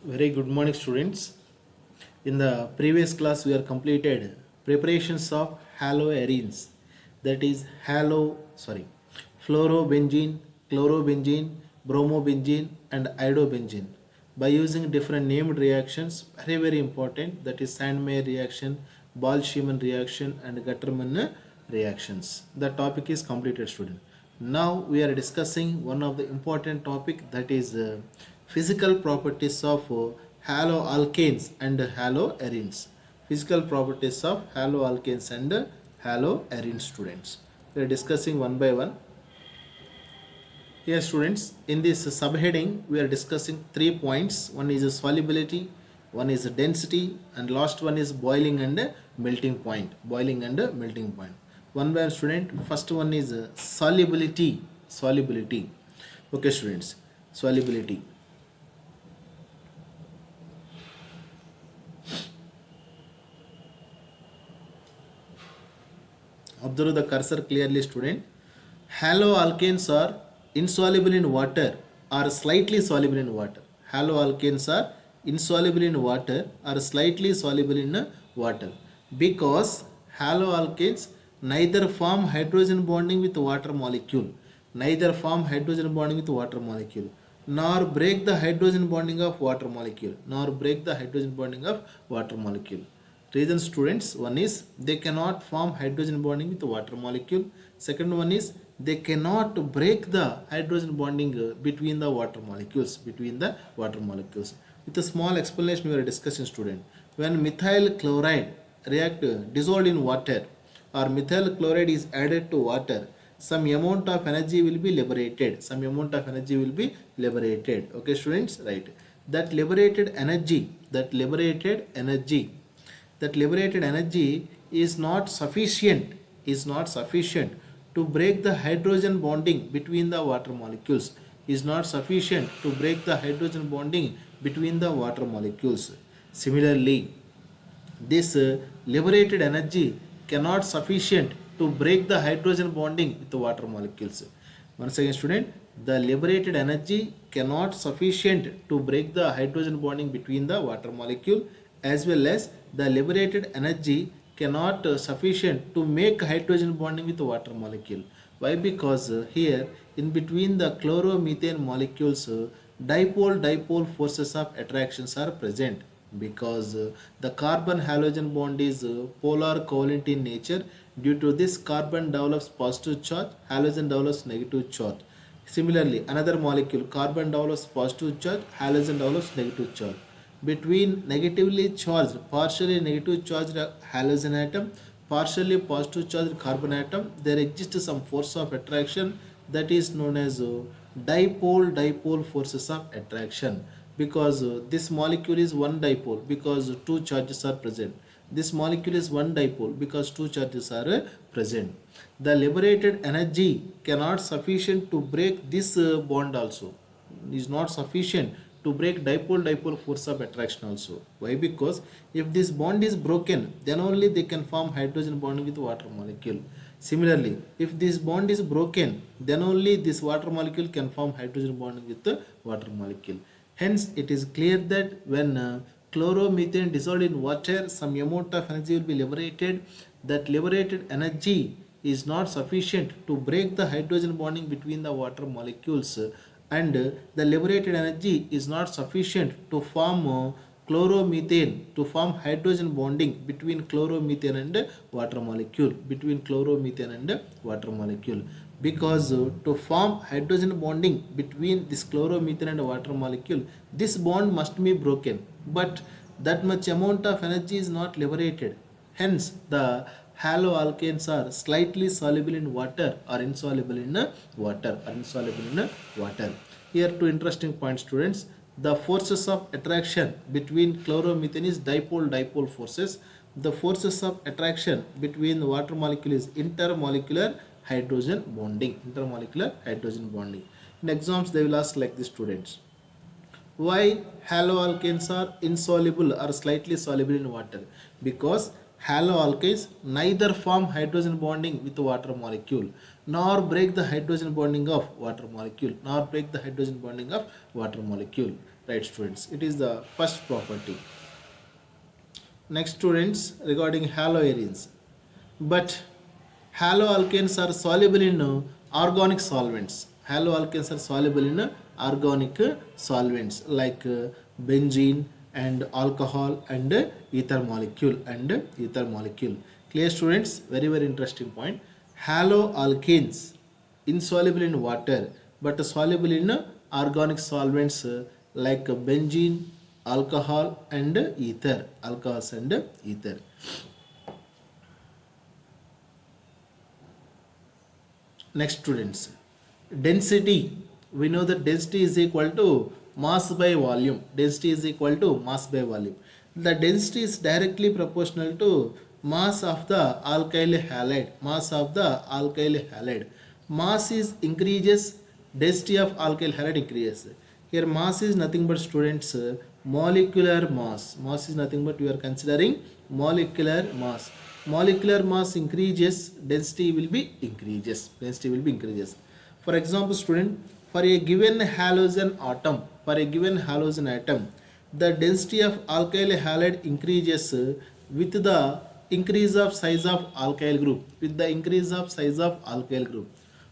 Very good morning, students. In the previous class, we are completed preparations of haloarenes, that is fluorobenzene, chlorobenzene, bromobenzene, and iodobenzene. By using different named reactions, very important, that is Sandmeyer reaction, Ball-Schiemann reaction, and Guttermann reactions. The topic is completed, student. Now we are discussing one of the important topic, that is physical properties of haloalkanes and haloarenes. Physical properties of haloalkanes and haloarenes, students. We are discussing one by one. Here, students, in this subheading, we are discussing 3 points. One is solubility, one is density, and last one is boiling and melting point. Boiling and melting point. One by one, student. First one is solubility. Solubility. Okay, students. Solubility. Observe the cursor clearly, student. Haloalkanes are insoluble in water or slightly soluble in water. Haloalkanes are insoluble in water or slightly soluble in water because haloalkanes neither form hydrogen bonding with water molecule, neither form hydrogen bonding with water molecule, nor break the hydrogen bonding of water molecule, nor break the hydrogen bonding of water molecule. Reason, students, one is they cannot form hydrogen bonding with the water molecule. Second one is they cannot break the hydrogen bonding between the water molecules, with a small explanation we are discussing, student. When methyl chloride react dissolved in water or methyl chloride is added to water, some amount of energy will be liberated, okay, students, right? That liberated energy is not sufficient to break the hydrogen bonding between the water molecules, Similarly, this liberated energy cannot sufficient to break the hydrogen bonding with the water molecules. Once again, student, the liberated energy cannot sufficient to break the hydrogen bonding between the water molecule, as well as the liberated energy cannot sufficient to make hydrogen bonding with the water molecule. Why? Because here in between the chloromethane molecules, dipole forces of attractions are present, because the carbon halogen bond is polar covalent in nature. Due to this, carbon develops positive charge, halogen develops negative charge. Similarly, another molecule, carbon develops positive charge, halogen develops negative charge. Between negatively charged, partially negative charged halogen atom, partially positive charged carbon atom, there exists some force of attraction, that is known as dipole forces of attraction, because this molecule is one dipole because two charges are present. This molecule is one dipole because two charges are present. The liberated energy cannot sufficient to break this bond also, is not sufficient to break dipole force of attraction also. Why? Because if this bond is broken, then only they can form hydrogen bond with water molecule. Similarly, if this bond is broken, then only this water molecule can form hydrogen bond with the water molecule. Hence, it is clear that when chloromethane dissolved in water, some amount of energy will be liberated. That liberated energy is not sufficient to break the hydrogen bonding between the water molecules, and the liberated energy is not sufficient to form chloromethane, to form hydrogen bonding between chloromethane and water molecule, because to form hydrogen bonding between this chloromethane and water molecule, this bond must be broken, but that much amount of energy is not liberated. Hence, the haloalkanes are slightly soluble in water or insoluble in water. Here, two interesting points, students. The forces of attraction between chloromethane is dipole forces. The forces of attraction between the water molecule is intermolecular hydrogen bonding. In exams, they will ask like this, students. Why haloalkanes are insoluble or slightly soluble in water? Because haloalkanes neither form hydrogen bonding with the water molecule, nor break the hydrogen bonding of water molecule, Right, students, it is the first property. Next, students, regarding haloarenes. But haloalkanes are soluble in organic solvents. Haloalkanes are soluble in organic solvents like benzene and alcohol and ether molecule Clear, students? Very, very interesting point. Haloalkanes insoluble in water but soluble in organic solvents like benzene, alcohol and ether. Alcohols and ether. Next, students, density. We know that density is equal to mass by volume. Density is equal to mass by volume. The density is directly proportional to mass of the alkyl halide. Mass of the alkyl halide. Mass is increases, density of alkyl halide increases. Here mass is nothing but, students, molecular mass. Mass is nothing but we are considering molecular mass. Molecular mass increases, density will be increases. Density will be increases. For example, student, for a given halogen atom, the density of alkyl halide increases with the increase of size of alkyl group.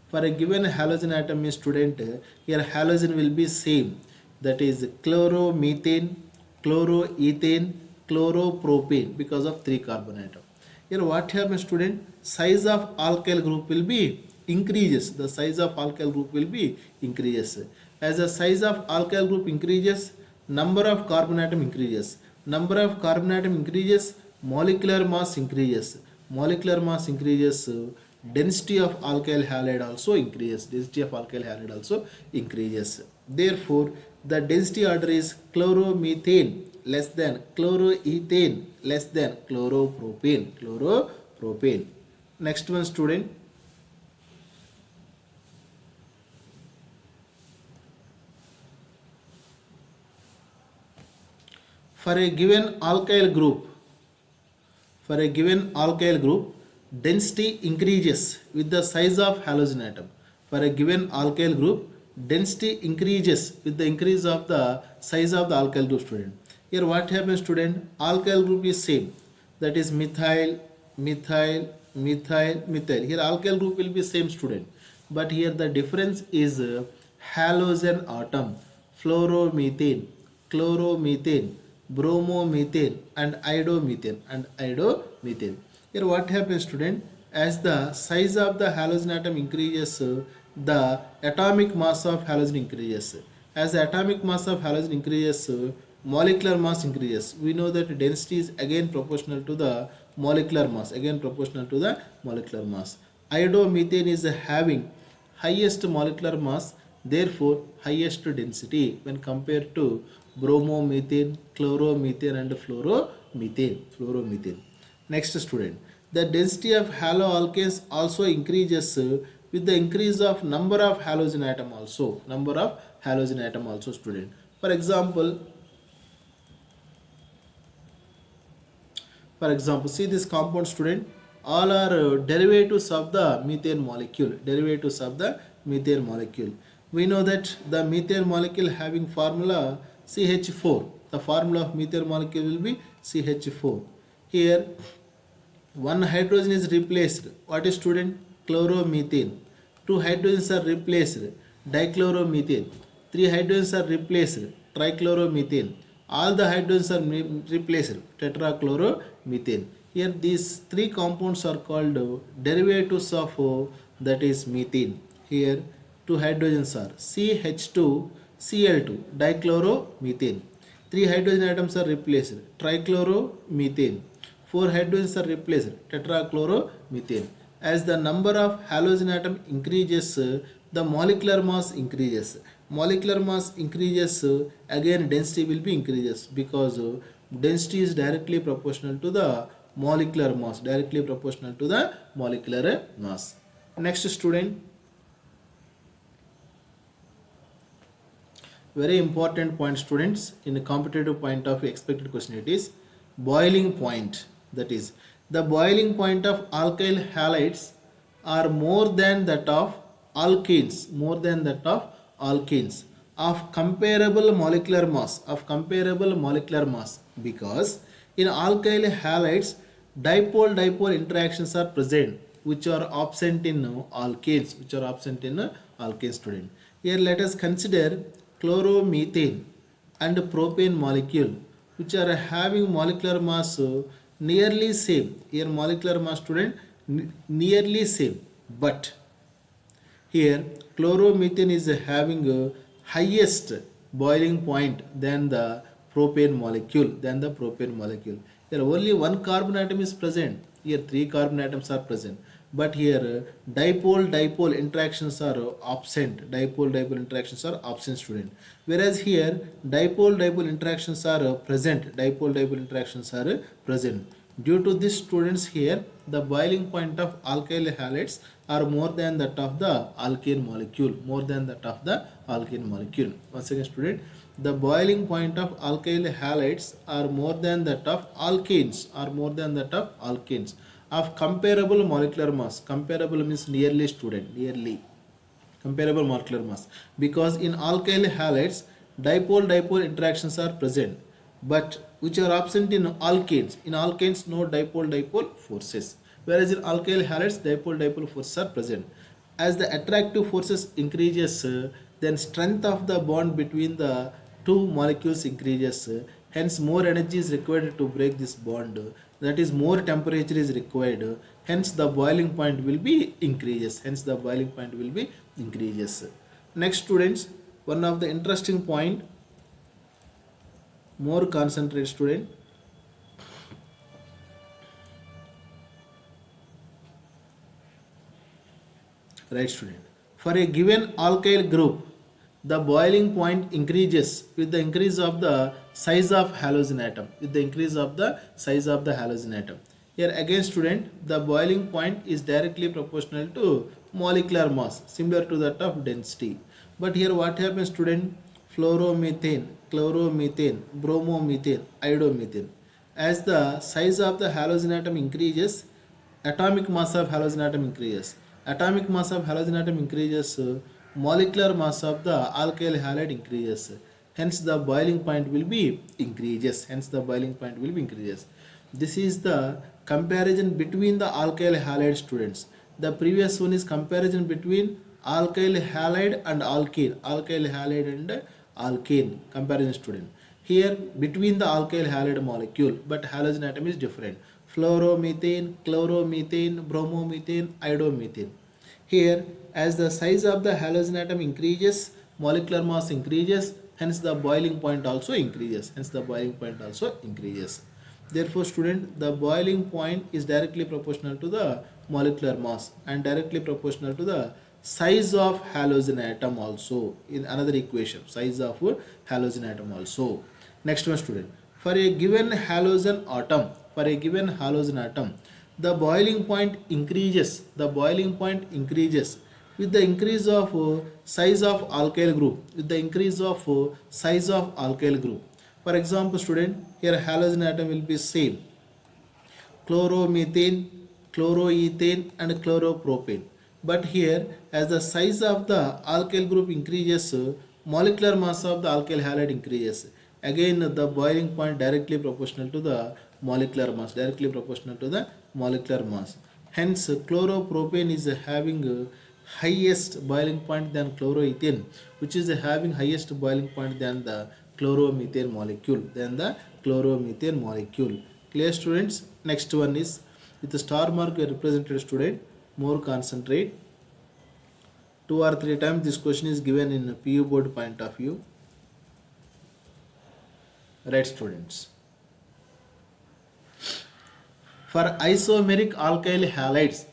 For a given halogen atom, means, student, here halogen will be same. That is chloromethane, chloroethane, chloropropane, because of 3 carbon atom. Here what happens, student? Size of alkyl group will be increases. The size of alkyl group will be increases. As the size of alkyl group increases, number of carbon atom increases. Number of carbon atom increases, molecular mass increases. Molecular mass increases, density of alkyl halide also increases. Therefore, the density order is chloromethane less than chloroethane less than chloropropane. Next one, student, for a given alkyl group, density increases with the size of halogen atom. For a given alkyl group, density increases with the increase of the size of the alkyl group, student. Here what happens, student? Alkyl group is same. That is methyl. Here alkyl group will be same, student. But here the difference is halogen atom, fluoromethane, chloromethane, bromomethane and iodomethane. Here what happens, student? As the size of the halogen atom increases, the atomic mass of halogen increases. As the atomic mass of halogen increases, molecular mass increases. We know that density is again proportional to the molecular mass. Iodomethane is having highest molecular mass, therefore highest density when compared to bromomethane, chloromethane and fluoromethane. Next, student, the density of haloalkanes also increases with the increase of number of halogen atom also. Student. For example, see this compound, student. All are derivatives of the methane molecule. We know that the methane molecule having formula CH4. The formula of methane molecule will be CH4. Here one hydrogen is replaced. What is, student? Chloromethane. 2 hydrogens are replaced. Dichloromethane. 3 hydrogens are replaced. Trichloromethane. All the hydrogens are replaced. Tetrachloromethane. Here these 3 compounds are called derivatives of that is methane. Here 2 hydrogens are CH2, Cl2, dichloromethane. 3 hydrogen atoms are replaced. Trichloromethane. 4 hydrogens are replaced. Tetrachloromethane. As the number of halogen atom increases, the molecular mass increases. Again density will be increases, because density is directly proportional to the molecular mass. Next, student, very important point, students, in a competitive point of expected question, it is boiling point. That is, the boiling point of alkyl halides are more than that of alkenes. of comparable molecular mass, because in alkyl halides dipole interactions are present which are absent in alkanes student. Here let us consider chloromethane and propane molecule which are having molecular mass nearly same. Here molecular mass student nearly same, but here chloromethane is having a highest boiling point than the propane molecule. Here only one carbon atom is present. Here three carbon atoms are present. But here dipole interactions are absent. Dipole interactions are absent student. Whereas here dipole interactions are present. Dipole interactions are present. Due to this students, here the boiling point of alkyl halides are more than that of the alkane molecule. Once again student, the boiling point of alkyl halides are more than that of alkanes of comparable molecular mass. Comparable means nearly student, nearly comparable molecular mass, because in alkyl halides dipole interactions are present but which are absent in alkanes. In alkanes no dipole forces, whereas in alkyl halides dipole forces are present. As the attractive forces increases, then strength of the bond between the two molecules increases. Hence more energy is required to break this bond, that is more temperature is required. Hence the boiling point will be increases. Next students, one of the interesting point, more concentrate student. Right student, for a given alkyl group the boiling point increases with the increase of the size of halogen atom. Here again student, the boiling point is directly proportional to molecular mass, similar to that of density. But here what happens student, fluoromethane, chloromethane, bromomethane, iodomethane, as the size of the halogen atom increases, atomic mass of halogen atom increases. Molecular mass of the alkyl halide increases. Hence the boiling point will be increases. This is the comparison between the alkyl halide students. The previous one is comparison between alkyl halide and alkane. Comparison student. Here between the alkyl halide molecule, but halogen atom is different. Fluoromethane, chloromethane, bromomethane, iodomethane. Here as the size of the halogen atom increases, molecular mass increases, hence the boiling point also increases. Therefore student, the boiling point is directly proportional to the molecular mass and directly proportional to the size of halogen atom also. In another equation, size of halogen atom also. Next one student, for a given halogen atom the boiling point increases with the increase of size of alkyl group. For example student, here halogen atom will be same, chloromethane, chloroethane and chloropropane. But here as the size of the alkyl group increases, molecular mass of the alkyl halide increases. Again the boiling point directly proportional to the molecular mass. Hence chloropropane is having highest boiling point than chloroethane, which is having highest boiling point than the chloromethane molecule. Clear students? Next one is with the star mark represented student. More concentrate. 2 or 3 times this question is given in PU board point of view. Right students, for isomeric alkyl halides,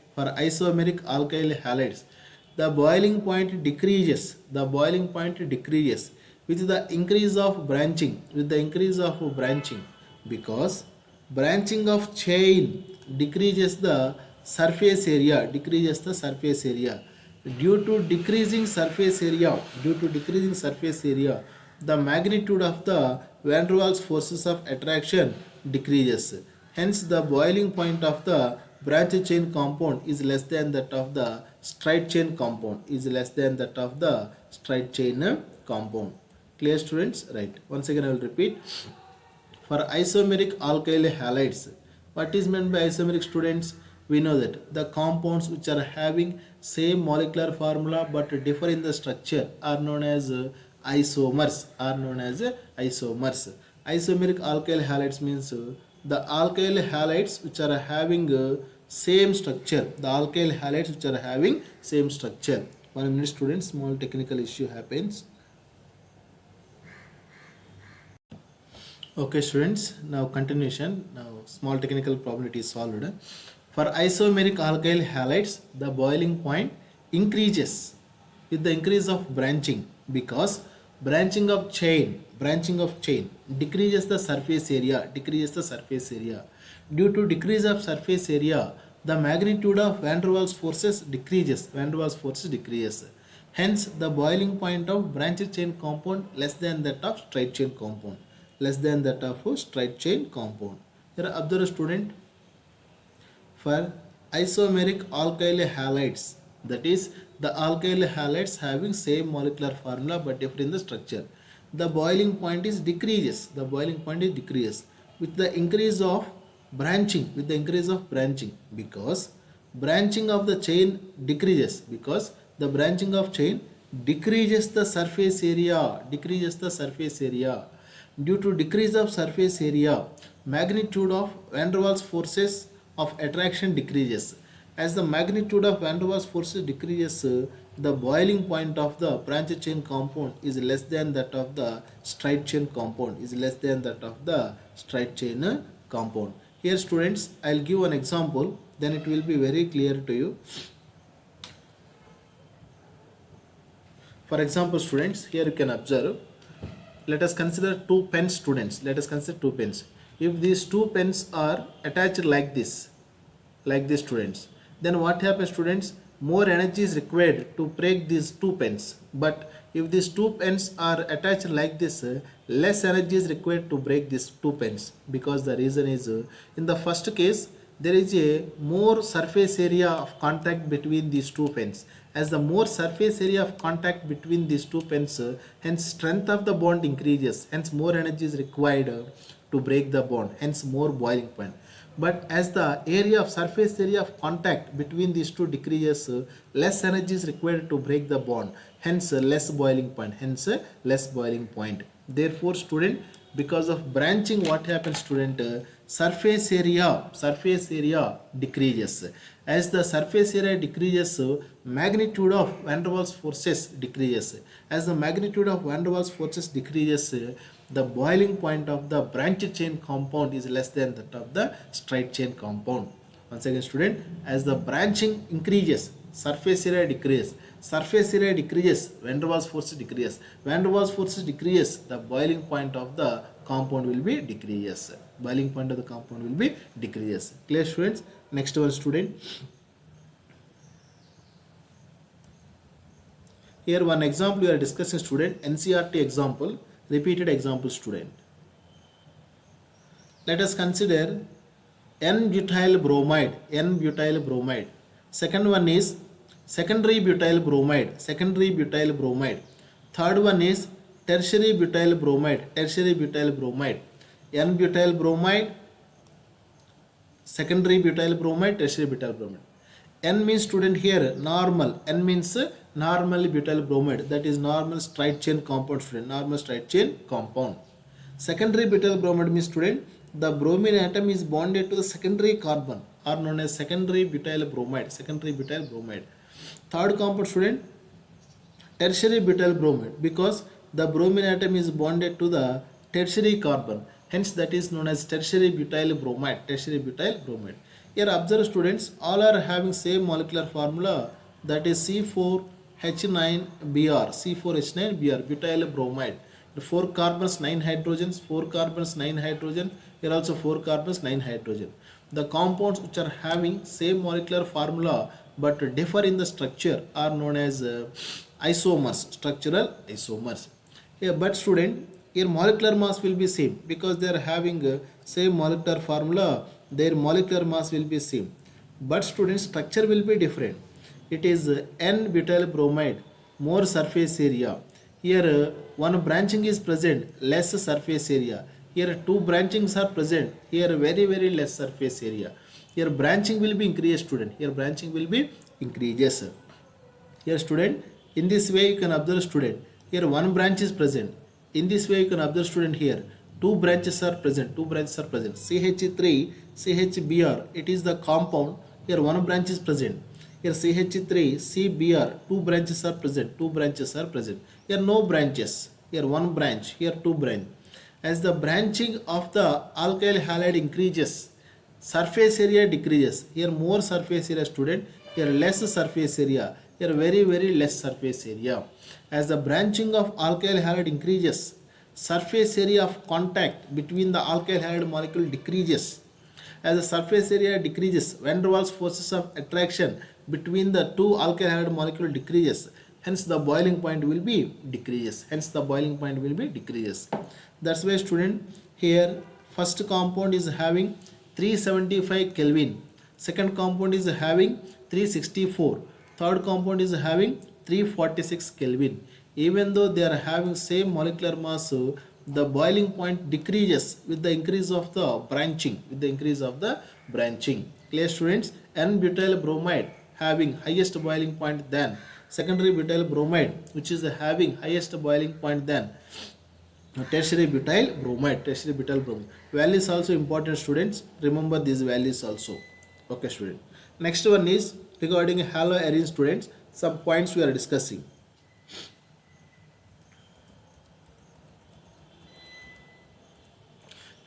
the boiling point decreases with the increase of branching, because branching of chain decreases the surface area. Due to decreasing surface area, the magnitude of the van der Waals forces of attraction decreases. Hence the boiling point of the branch chain compound is less than that of the straight chain compound. compound. Clear students? Right. Once again I will repeat. For isomeric alkyl halides, what is meant by isomeric students? We know that the compounds which are having same molecular formula but differ in the structure are known as isomers. Isomeric alkyl halides means the alkyl halides which are having same structure. The alkyl halides which are having same structure. 1 minute students, small technical issue happens. Okay students, now continuation. Now small technical problem it is solved. For isomeric alkyl halides, the boiling point increases with the increase of branching, because branching of chain decreases the surface area. Due to decrease of surface area, the magnitude of van der Waals forces decreases. Hence, the boiling point of branched chain compound less than that of straight chain compound. Here observe student, for isomeric alkyl halides, that is the alkyl halides having same molecular formula but different in the structure, the boiling point is decreases. With the increase of branching, because branching of the chain decreases, decreases the surface area. Due to decrease of surface area, magnitude of van der Waals forces of attraction decreases. As the magnitude of van der Waals forces decreases, the boiling point of the branched chain compound is less than that of the straight chain compound. Here students, I will give an example, then it will be very clear to you. For example students, here you can observe, let us consider two pens students. If these two pens are attached like this students, then what happens students? More energy is required to break these two pens. But if these two pens are attached like this, less energy is required to break these two pens, because the reason is in the first case there is a more surface area of contact between these two pens. As the more surface area of contact between these two pens, hence strength of the bond increases, hence more energy is required to break the bond, hence more boiling point. But as the surface area of contact between these two decreases, less energy is required to break the bond, hence less boiling point. Therefore student, because of branching, what happens student? Surface area decreases. As the surface area decreases, magnitude of van der Waals forces decreases. As the magnitude of van der Waals forces decreases, the boiling point of the branched chain compound is less than that of the straight chain compound. Once again student, as the branching increases, surface area decreases, van der Waals forces decreases, the boiling point of the compound will be decreases. Clear students? Next one student. Here one example we are discussing student, NCERT example, repeated example student. Let us consider N-butyl bromide. Second one is secondary butyl bromide. Third one is tertiary butyl bromide. N-butyl bromide, secondary butyl bromide, tertiary butyl bromide. N means student here normal. N means normal butyl bromide, that is normal straight chain compound student. Secondary butyl bromide means student, the bromine atom is bonded to the secondary carbon, are known as secondary butyl bromide. Third compound student, tertiary butyl bromide, because the bromine atom is bonded to the tertiary carbon, hence that is known as tertiary butyl bromide. Here observe students, all are having same molecular formula, that is C4H9Br, butyl bromide. 4 carbons 9 hydrogens, here also 4 carbons 9 hydrogen. The compounds which are having same molecular formula but differ in the structure are known as isomers, structural isomers. Here, but student, here molecular mass will be same, because they are having same molecular formula, their molecular mass will be same. But student, structure will be different. It is N-butyl bromide, more surface area. Here one branching is present, less surface area. Here two branchings are present, here very less surface area. Here branching will be increased, student. Here branching will be increases. Here student, in this way you can observe, student, here one branch is present. In this way you can observe, student, here two branches are present, CH3 CHBr, it is the compound. Here one branch is present. Here CH3 CBr, two branches are present. Here no branches, here one branch, here two branch. As the branching of the alkyl halide increases, surface area decreases. Here more surface area, student. Here less surface area. Here very less surface area. As the branching of alkyl halide increases, surface area of contact between the alkyl halide molecule decreases. As the surface area decreases, van der Waals forces of attraction between the two alkyl halide molecule decreases. Hence the boiling point will be decreases. That's why, student, here first compound is having 375 Kelvin, second compound is having 364, third compound is having 346 Kelvin. Even though they are having same molecular mass, the boiling point decreases with the increase of the branching. Clear, students? N-butyl bromide having highest boiling point than secondary butyl bromide, which is having highest boiling point than tertiary butyl bromide. Values also important, students. Remember these values also. Okay, student. Next one is regarding haloarine, students. Some points we are discussing.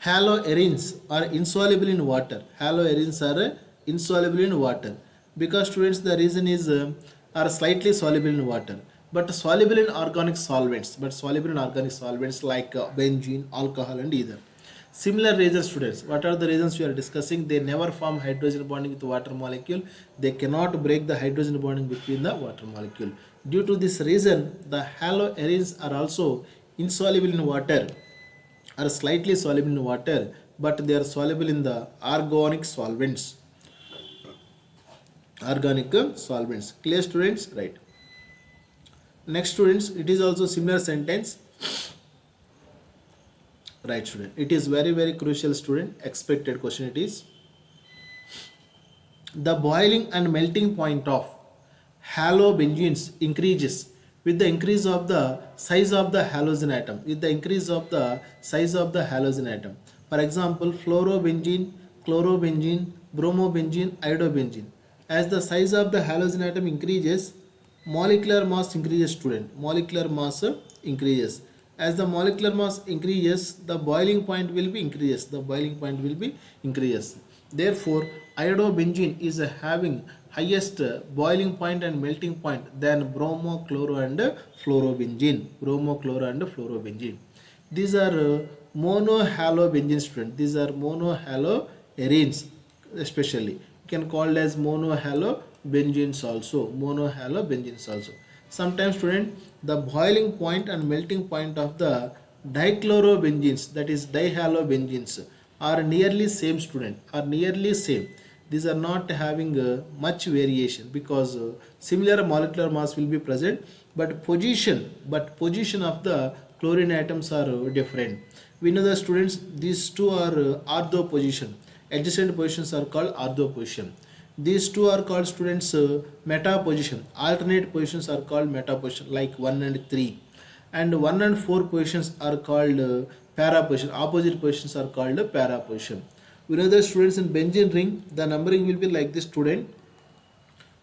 Haloarenes are insoluble in water. Because, students, the reason is are slightly soluble in water, but soluble in organic solvents. Like benzene, alcohol, and ether. Similar reasons, students. What are the reasons we are discussing? They never form hydrogen bonding with the water molecule. They cannot break the hydrogen bonding between the water molecule. Due to this reason, the haloarenes are also insoluble in water, are slightly soluble in water, but they are soluble in the organic solvents. Clear, students? Right. Next, students, it is also similar sentence. Right, student. It is very crucial, student. Expected question it is. The boiling and melting point of halobenzenes increases with the increase of the size of the halogen atom. For example, fluorobenzene, chlorobenzene, bromobenzene, iodobenzene. As the size of the halogen atom increases, molecular mass increases, student. As the molecular mass increases, the boiling point will be increases. Therefore, iodobenzene is having highest boiling point and melting point than bromo, chloro, and fluorobenzene. These are monohalobenzene, student. These are monohaloarenes, especially. You can call as monohalobenzenes also. Sometimes, student, the boiling point and melting point of the dichlorobenzenes, that is dihalobenzenes, are nearly same, student. These are not having much variation, because similar molecular mass will be present, but position of the chlorine atoms are different. We know the students, these two are ortho position. Adjacent positions are called ortho position. These two are called, students, meta position. Alternate positions are called meta position, like 1 and 3. And 1 and 4 positions are called para position. Opposite positions are called para position. We know the students, in benzene ring, the numbering will be like this, student.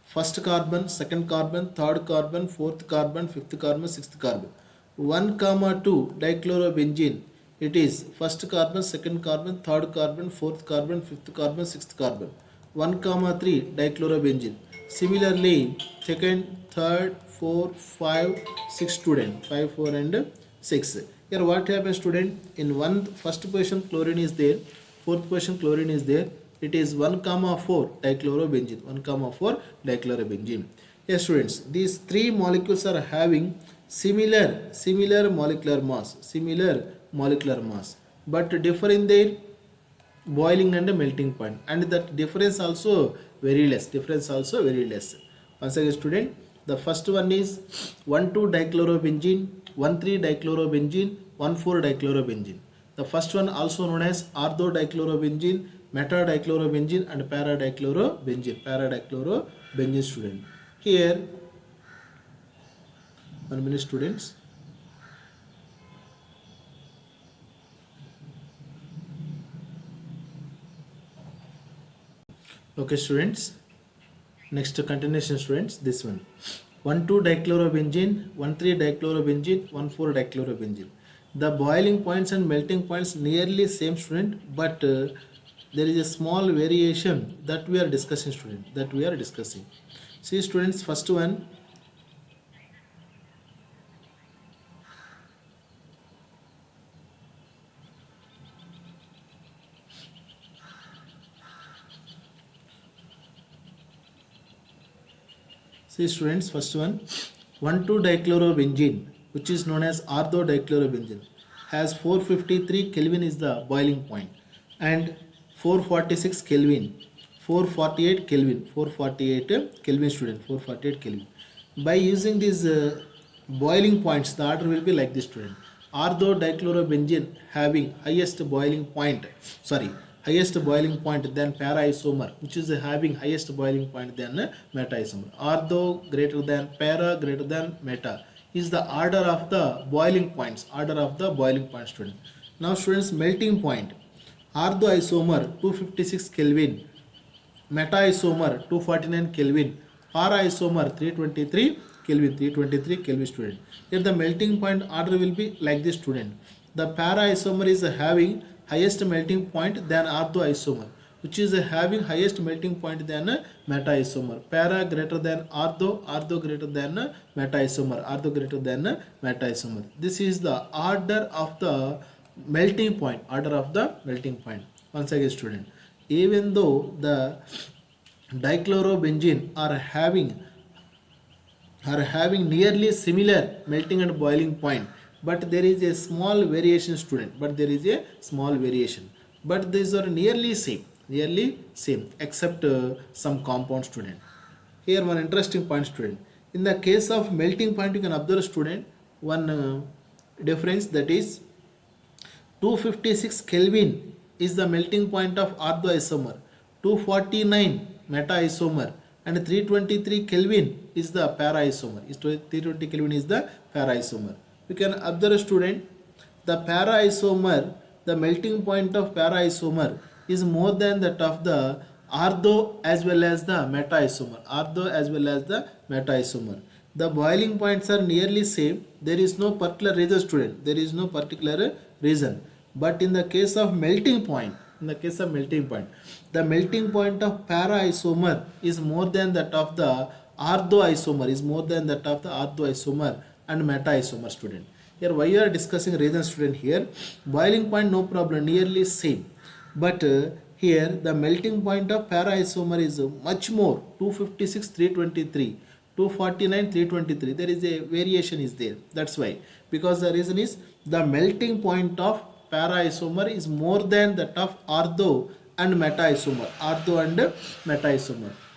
First carbon, second carbon, third carbon, fourth carbon, fifth carbon, sixth carbon. 1, 2 dichlorobenzene. It is first carbon, second carbon, third carbon, fourth carbon, fifth carbon, sixth carbon. 1, 3 dichlorobenzene. Similarly, second, third, 4, 5, 6, student. 5, 4, and 6. Here what happens, student? In first position chlorine is there, fourth position chlorine is there. It is 1, 4 dichlorobenzene. Yes, students, these three molecules are having similar molecular mass, but differ in their boiling and melting point, and that difference also very less. Once again, student, the first one is 1,2 dichlorobenzene, 1,3-dichlorobenzene, 1,4-dichlorobenzene. The first one also known as ortho-dichlorobenzene, meta-dichlorobenzene and para-dichlorobenzene student. Here, 1 minute students. Okay students, next continuation students, this one 1,2-dichlorobenzene, 1,3-dichlorobenzene, 1,4-dichlorobenzene. The boiling points and melting points nearly same student, but there is a small variation that we are discussing student, that we are discussing. See students, first one, see students, first one 1,2-dichlorobenzene, which is known as ortho-dichlorobenzene, has 453 Kelvin is the boiling point, and 446 Kelvin, 448 Kelvin, 448 Kelvin student, 448 Kelvin. By using these boiling points, the order will be like this student. Ortho-dichlorobenzene having highest boiling point than para-isomer, which is having highest boiling point than meta-isomer. Ortho greater than para greater than meta is the order of the boiling points, student. Now students, melting point, ortho-isomer 256 Kelvin, meta-isomer 249 Kelvin, para-isomer 323 Kelvin student. Here the melting point order will be like this student. The para-isomer is having highest melting point than ortho-isomer, which is having highest melting point than meta-isomer. Para greater than ortho, greater than meta-isomer, This is the order of the melting point, Once again student, even though the dichlorobenzene are having nearly similar melting and boiling point, but there is a small variation student, but these are nearly same except some compound student. Here one interesting point student, in the case of melting point you can observe student one difference, that is 256 Kelvin is the melting point of ortho-isomer, 249 meta-isomer, and 323 Kelvin is the para-isomer. 320 Kelvin is the para-isomer. You can observe student, the para-isomer, the melting point of para-isomer is more than that of the ortho as well as the meta-isomer. The boiling points are nearly same. There is no particular reason student. But in the case of melting point, the melting point of para-isomer is more than that of the ortho-isomer, and meta-isomer student. Here why you are discussing reason student, here boiling point no problem, nearly same, but here the melting point of para-isomer is much more, 256 323, 249 323, there is a variation is there. That's why, because the reason is the melting point of para-isomer is more than that of ortho and meta-isomer,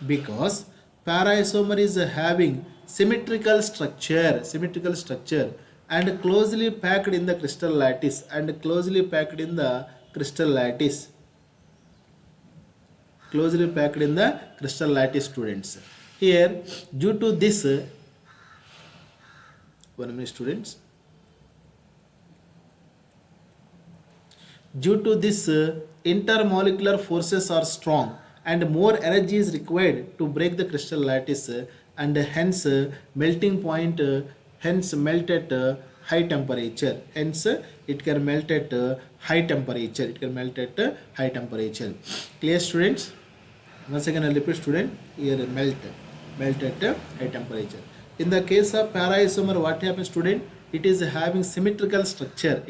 because para-isomer is having symmetrical structure and closely packed in the crystal lattice, students. Here due to this, 1 minute students, due to this intermolecular forces are strong and more energy is required to break the crystal lattice, and hence melting point melt at high temperature. It can melt at high temperature. Clear students? Once again I repeat student, here melt at high temperature. In the case of para-isomer, what happens student? It is having symmetrical structure.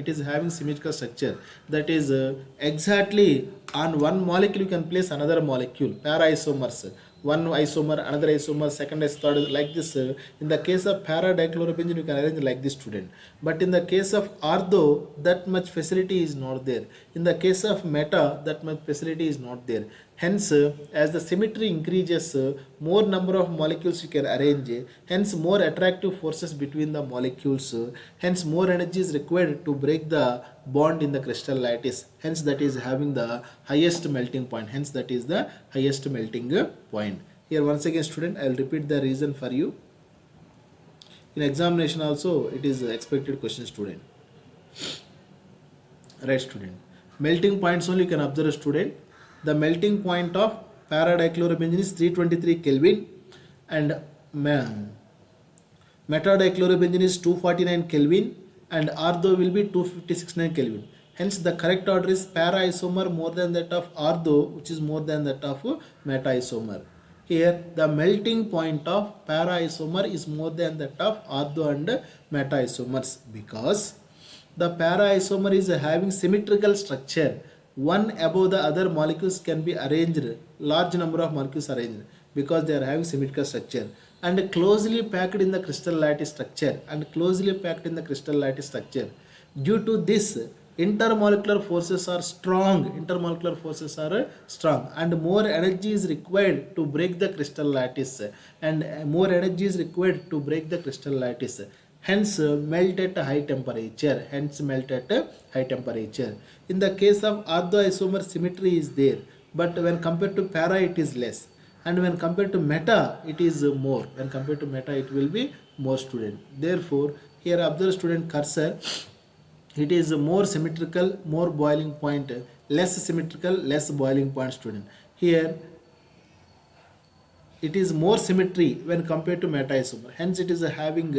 That is exactly on one molecule you can place another molecule. Para-isomers, one isomer, another isomer, second isomer, third, like this. In the case of para-dichlorobenzene you can arrange like this student. But in the case of ortho, that much facility is not there. In the case of meta, that much facility is not there. Hence, as the symmetry increases, more number of molecules you can arrange. Hence, more attractive forces between the molecules. Hence, more energy is required to break the bond in the crystal lattice. Hence, that is having the highest melting point. Hence, that is the highest melting point. Here, once again, student, I will repeat the reason for you. In examination also, it is expected question, student. Right, student. Melting points only you can observe, student. The melting point of para-dichlorobenzene is 323 Kelvin and meta-dichlorobenzene is 249 Kelvin and ortho will be 256 Kelvin. Hence, the correct order is para-isomer more than that of ortho, which is more than that of meta-isomer. Here, the melting point of para-isomer is more than that of ortho and meta-isomers because the para-isomer is having symmetrical structure. One above the other molecules can be arranged, large number of molecules arranged because they are having symmetrical structure and closely packed in the crystal lattice structure Due to this, intermolecular forces are strong and more energy is required to break the crystal lattice hence melt at a high temperature. In the case of orthoisomer, symmetry is there, but when compared to para it is less, and when compared to meta it is more. When compared to meta it will be more, student. Therefore, here observe, student, cursor. It is more symmetrical, more boiling point, less symmetrical, less boiling point, student. Here it is more symmetry when compared to meta-isomer. Hence, it is having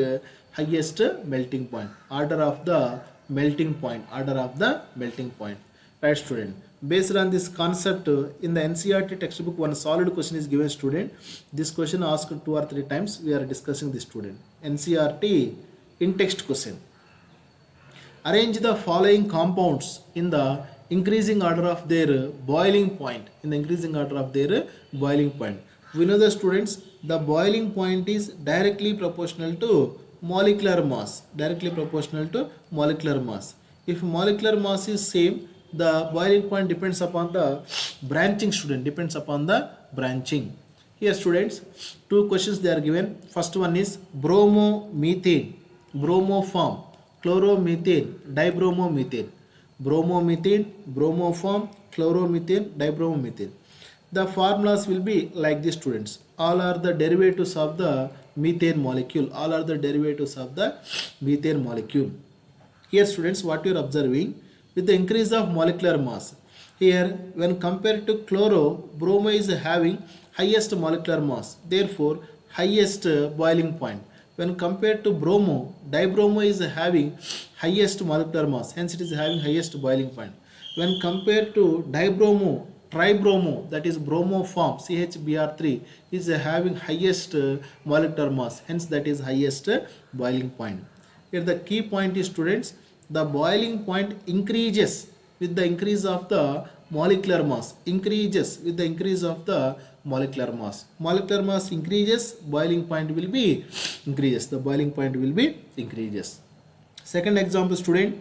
highest melting point. Order of the melting point. Right, student. Based on this concept, in the NCERT textbook, one solid question is given, student. This question asked 2 or 3 times. We are discussing this, student. NCERT in text question. Arrange the following compounds in the increasing order of their boiling point. We know, the students, the boiling point is directly proportional to molecular mass. If molecular mass is same, the boiling point depends upon the branching, student. Here, students, 2 questions they are given. First one is bromomethane, bromoform, chloromethane, dibromomethane. Bromomethane, bromoform, chloromethane, dibromomethane. The formulas will be like this, students. All are the derivatives of the methane molecule. Here, students, what you are observing, with the increase of molecular mass, here when compared to chloro, bromo is having highest molecular mass, therefore highest boiling point. When compared to bromo, dibromo is having highest molecular mass, hence it is having highest boiling point. When compared to dibromo, tribromo, that is bromoform, CHBr3, is having highest molecular mass, hence that is highest boiling point. Here the key point is, students, the boiling point increases with the increase of the molecular mass. Molecular mass increases, boiling point will be increases. Second example, student,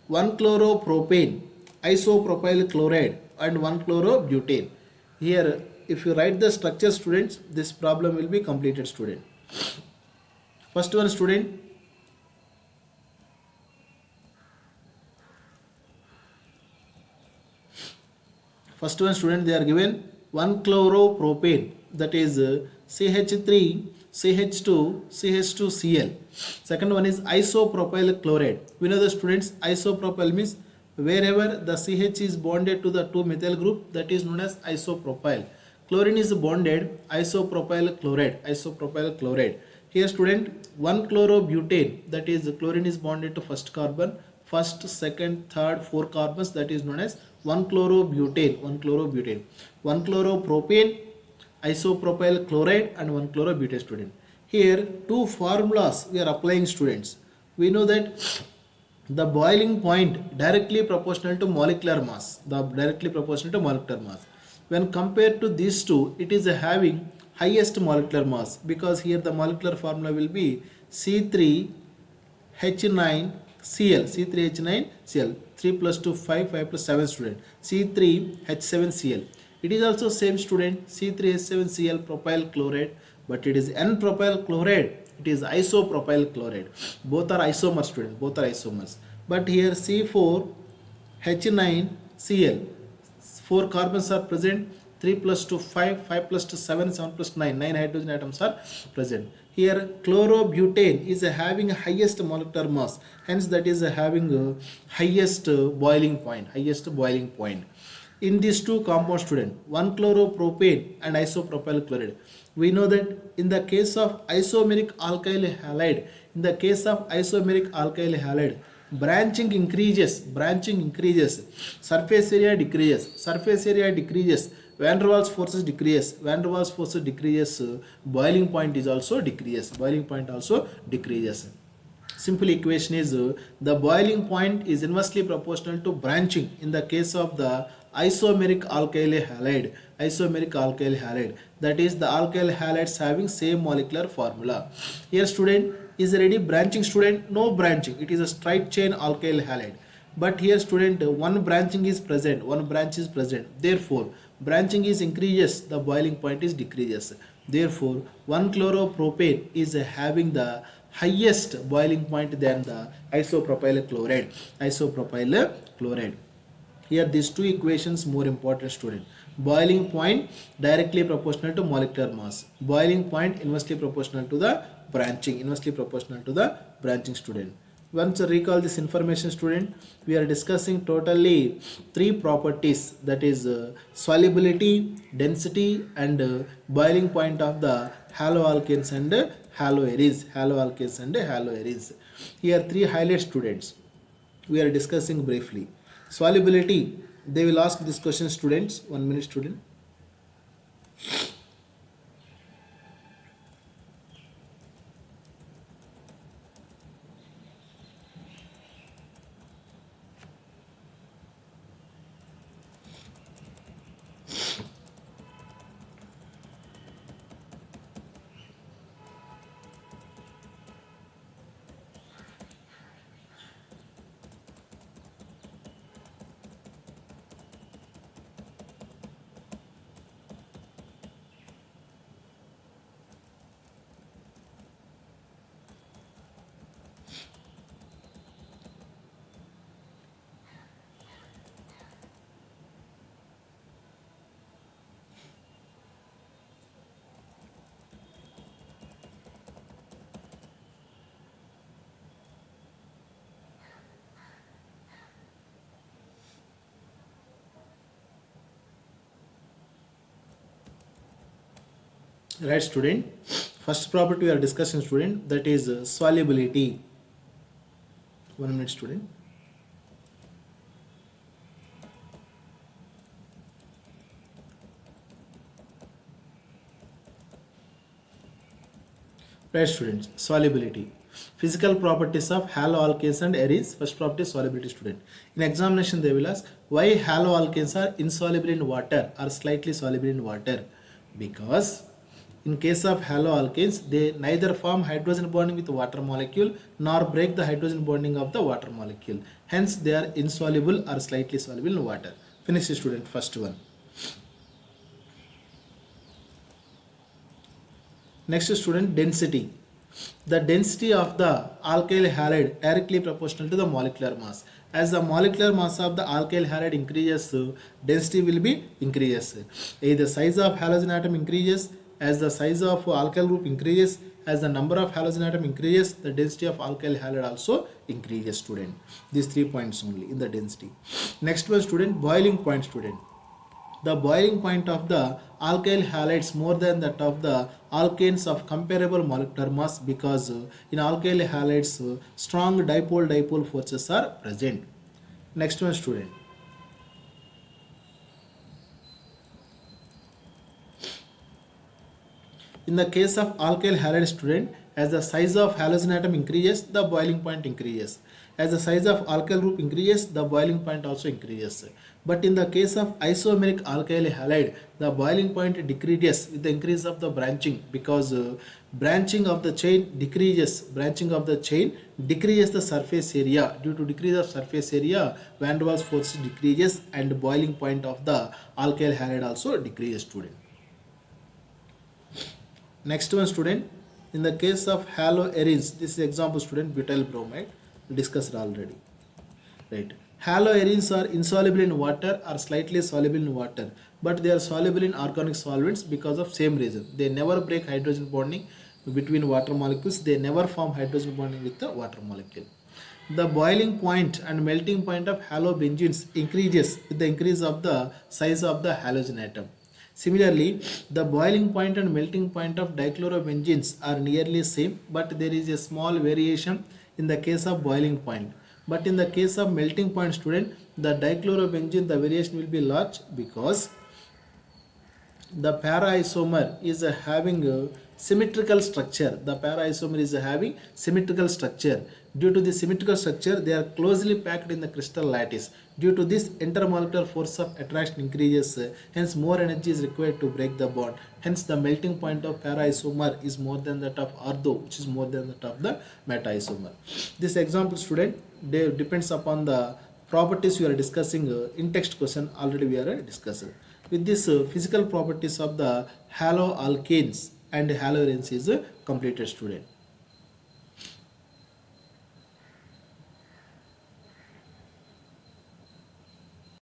1-chloropropane, isopropyl chloride and 1-chlorobutane. Here, if you write the structure, students, this problem will be completed, student. First one, student, they are given 1-chloropropane, that is CH3, CH2, CH2Cl. Second one is isopropyl chloride. We know, the students, isopropyl means wherever the CH is bonded to the 2-methyl group, that is known as isopropyl. Chlorine is bonded, isopropyl chloride. Here, student, 1-chlorobutane, that is chlorine is bonded to first carbon, first, second, third, 4 carbons, that is known as 1-chlorobutane. 1-chloropropane, isopropyl chloride and 1-chlorobutane, student. Here, 2 formulas we are applying, students. We know that the boiling point directly proportional to molecular mass. When compared to these two, it is having highest molecular mass, because here the molecular formula will be C3H9Cl. 3 plus 2, 5, 5 plus 7, student. C3H7Cl. It is also same student C3H7Cl propyl chloride, but it is N-propyl chloride. It is isopropyl chloride. Both are isomers, student. Both are isomers. But here C4H9Cl. 4 carbons are present. 3 plus 2 5, 5 plus 2 7, 7 plus 9, 9 hydrogen atoms are present. Here chlorobutane is having highest molecular mass, hence that is having highest boiling point, in these two compounds, student, 1 chloropropane and isopropyl chloride. We know that in the case of isomeric alkyl halide, branching increases, surface area decreases, van der Waals forces decreases, boiling point also decreases. Simple equation is the boiling point is inversely proportional to branching in the case of the isomeric alkyl halide. That is, the alkyl halides having same molecular formula. Here student, is already branching, student? No branching, it is a straight chain alkyl halide. But here student, one branch is present, therefore branching is increases, the boiling point is decreases. Therefore 1 chloropropane is having the highest boiling point than the isopropyl chloride. Here these two equations more important, student. Boiling point directly proportional to molecular mass, boiling point inversely proportional to the branching, student. Once recall this information, student, we are discussing totally three properties, that is solubility, density and boiling point of the haloalkanes and haloarenes. Here three highlight, students, we are discussing briefly. Solubility, they will ask this question, students. 1 minute, student. Right, student. First property we are discussing, student, that is solubility. 1 minute, student. Right, students. Solubility. Physical properties of haloalkanes and arenes. First property is solubility, student. In examination they will ask why haloalkanes are insoluble in water or slightly soluble in water. Because in case of haloalkanes, they neither form hydrogen bonding with the water molecule nor break the hydrogen bonding of the water molecule. Hence, they are insoluble or slightly soluble in water. Finish, student, first one. Next, student, density. The density of the alkyl halide directly proportional to the molecular mass. As the molecular mass of the alkyl halide increases, density will be increases. The size of halogen atom increases. As the size of alkyl group increases, as the number of halogen atom increases, the density of alkyl halide also increases, student. These 3 points only in the density. Next one, student, boiling point, student. The boiling point of the alkyl halides more than that of the alkanes of comparable molecular mass, because in alkyl halides strong dipole forces are present. Next one, student. In the case of alkyl halide, student, as the size of halogen atom increases, the boiling point increases. As the size of alkyl group increases, the boiling point also increases. But in the case of isomeric alkyl halide, the boiling point decreases with the increase of the branching, because branching of the chain decreases. Branching of the chain decreases the surface area. Due to decrease of surface area, van der Waals force decreases and boiling point of the alkyl halide also decreases, student. Next one, student, in the case of haloarenes, this is example, student, butyl bromide, discussed already, right? Haloarenes are insoluble in water or slightly soluble in water, but they are soluble in organic solvents because of same reason. They never break hydrogen bonding between water molecules. They never form hydrogen bonding with the water molecule. The boiling point and melting point of halobenzenes increases with the increase of the size of the halogen atom. Similarly, the boiling point and melting point of dichlorobenzenes are nearly same, but there is a small variation in the case of boiling point. But in the case of melting point, student, the dichlorobenzene, the variation will be large, because the para isomer is having a symmetrical structure. The para isomer is having symmetrical structure. Due to the symmetrical structure, they are closely packed in the crystal lattice. Due to this, intermolecular force of attraction increases, hence more energy is required to break the bond. Hence the melting point of para isomer is more than that of ortho, which is more than that of the meta isomer. This example, student, depends upon the properties we are discussing in text question, already we are discussing. With this, physical properties of the haloalkanes and haloarenes is completed, student.